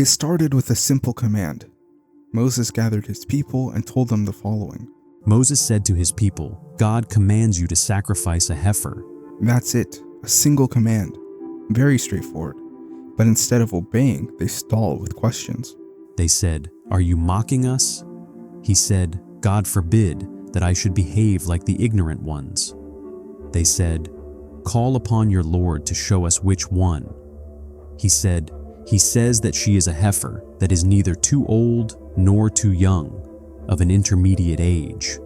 It started with a simple command. Moses gathered his people and told them the following. Moses said to his people, God commands you to sacrifice a heifer. That's it, a single command. Very straightforward. But instead of obeying, they stalled with questions. They said, Are you mocking us? He said, God forbid that I should behave like the ignorant ones. They said, Call upon your Lord to show us which one. He said, He says that she is a heifer that is neither too old nor too young, of an intermediate age.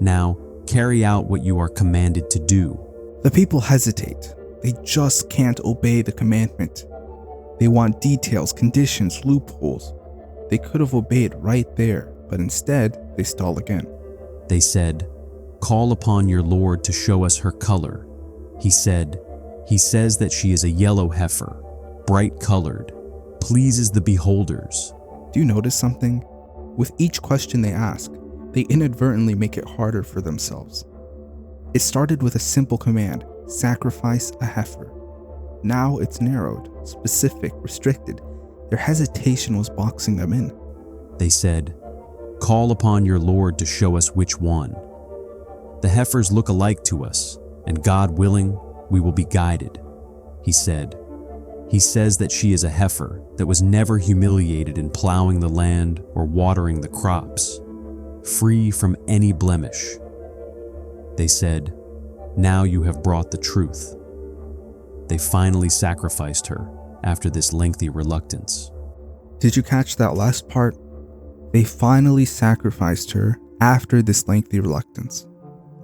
Now, carry out what you are commanded to do. The people hesitate. They just can't obey the commandment. They want details, conditions, loopholes. They could have obeyed right there, but instead, they stall again. They said, Call upon your Lord to show us her color. He said, He says that she is a yellow heifer, bright colored, pleases the beholders. Do you notice something? With each question they ask, they inadvertently make it harder for themselves. It started with a simple command, sacrifice a heifer. Now it's narrowed, specific, restricted. Their hesitation was boxing them in. They said, Call upon your Lord to show us which one. The heifers look alike to us, and God willing, we will be guided. He said, He says that she is a heifer that was never humiliated in plowing the land or watering the crops, free from any blemish. They said, Now you have brought the truth. They finally sacrificed her after this lengthy reluctance. Did you catch that last part? They finally sacrificed her after this lengthy reluctance.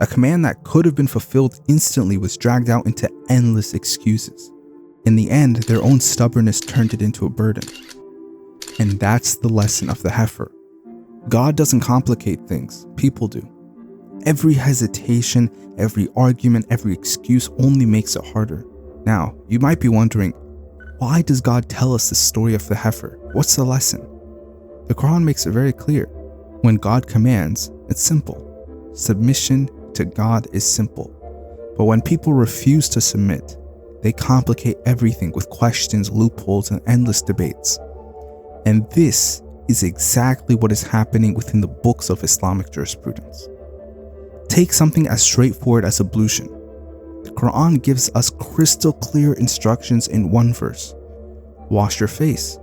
A command that could have been fulfilled instantly was dragged out into endless excuses. In the end, their own stubbornness turned it into a burden. And that's the lesson of the heifer. God doesn't complicate things, people do. Every hesitation, every argument, every excuse only makes it harder. Now, you might be wondering, why does God tell us the story of the heifer? What's the lesson? The Quran makes it very clear. When God commands, it's simple. Submission to God is simple. But when people refuse to submit, they complicate everything with questions, loopholes, and endless debates. And this is exactly what is happening within the books of Islamic jurisprudence. Take something as straightforward as ablution. The Quran gives us crystal clear instructions in one verse. Wash your face,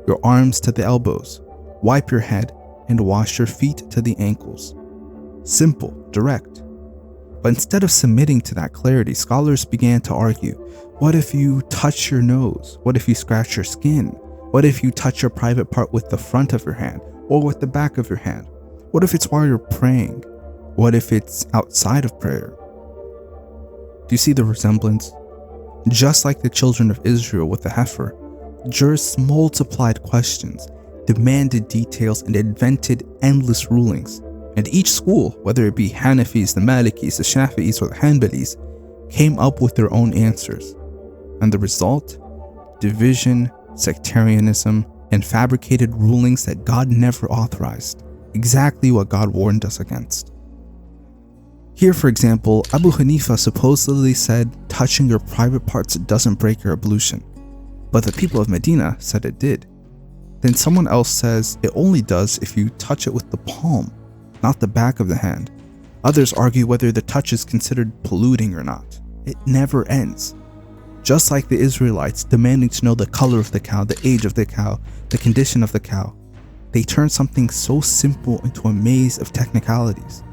your arms to the elbows, wipe your head, and wash your feet to the ankles. Simple, direct. But instead of submitting to that clarity, scholars began to argue, what if you touch your nose? What if you scratch your skin? What if you touch your private part with the front of your hand or with the back of your hand? What if it's while you're praying? What if it's outside of prayer? Do you see the resemblance? Just like the children of Israel with the heifer, jurists multiplied questions, demanded details, and invented endless rulings. And each school, whether it be Hanafis, the Malikis, the Shafi'is, or the Hanbalis, came up with their own answers. And the result? Division, sectarianism, and fabricated rulings that God never authorized. Exactly what God warned us against. Here, for example, Abu Hanifa supposedly said touching your private parts doesn't break your ablution. But the people of Medina said it did. Then someone else says it only does if you touch it with the palm, not the back of the hand. Others argue whether the touch is considered polluting or not. It never ends. Just like the Israelites demanding to know the color of the cow, the age of the cow, the condition of the cow, they turn something so simple into a maze of technicalities.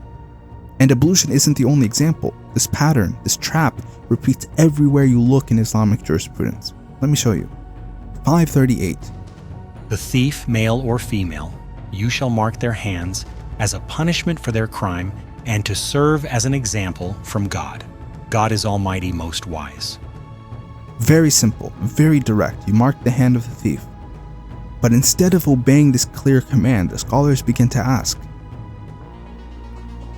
And ablution isn't the only example. This pattern, this trap, repeats everywhere you look in Islamic jurisprudence. Let me show you. 538. The thief, male or female, you shall mark their hands as a punishment for their crime and to serve as an example from God. God is Almighty, most wise. Very simple, very direct. You mark the hand of the thief. But instead of obeying this clear command, the scholars begin to ask,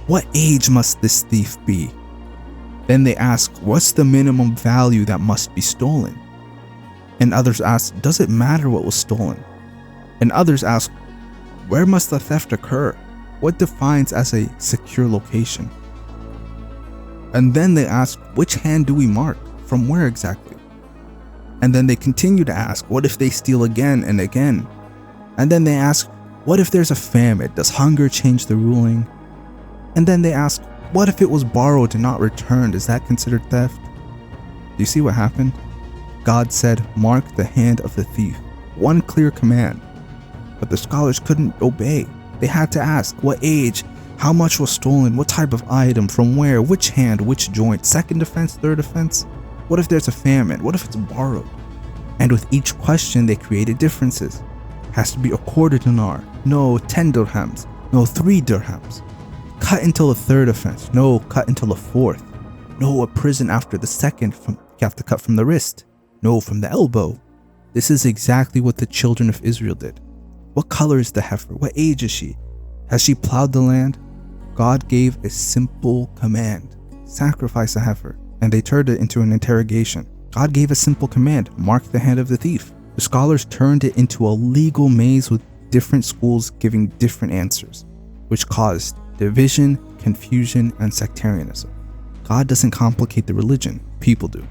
what age must this thief be? Then they ask, what's the minimum value that must be stolen? And others ask, does it matter what was stolen? And others ask, where must the theft occur? What defines as a secure location? And then they ask, which hand do we mark? From where exactly? And then they continue to ask, what if they steal again and again? And then they ask, what if there's a famine? Does hunger change the ruling? And then they ask, what if it was borrowed and not returned? Is that considered theft? Do you see what happened? God said, mark the hand of the thief. One clear command. But the scholars couldn't obey. They had to ask, what age? How much was stolen? What type of item? From where? Which hand? Which joint? Second offense? Third offense? What if there's a famine? What if it's borrowed? And with each question, they created differences. Has to be a quarter dinar. No, 10 dirhams. No, 3 dirhams. Cut until the third offense. No, cut until the fourth. No, a prison after the second. You have to cut from the wrist. No, from the elbow. This is exactly what the children of Israel did. What color is the heifer? What age is she? Has she plowed the land? God gave a simple command. Sacrifice a heifer. And they turned it into an interrogation. God gave a simple command. Mark the hand of the thief. The scholars turned it into a legal maze with different schools giving different answers, which caused division, confusion, and sectarianism. God doesn't complicate the religion. People do.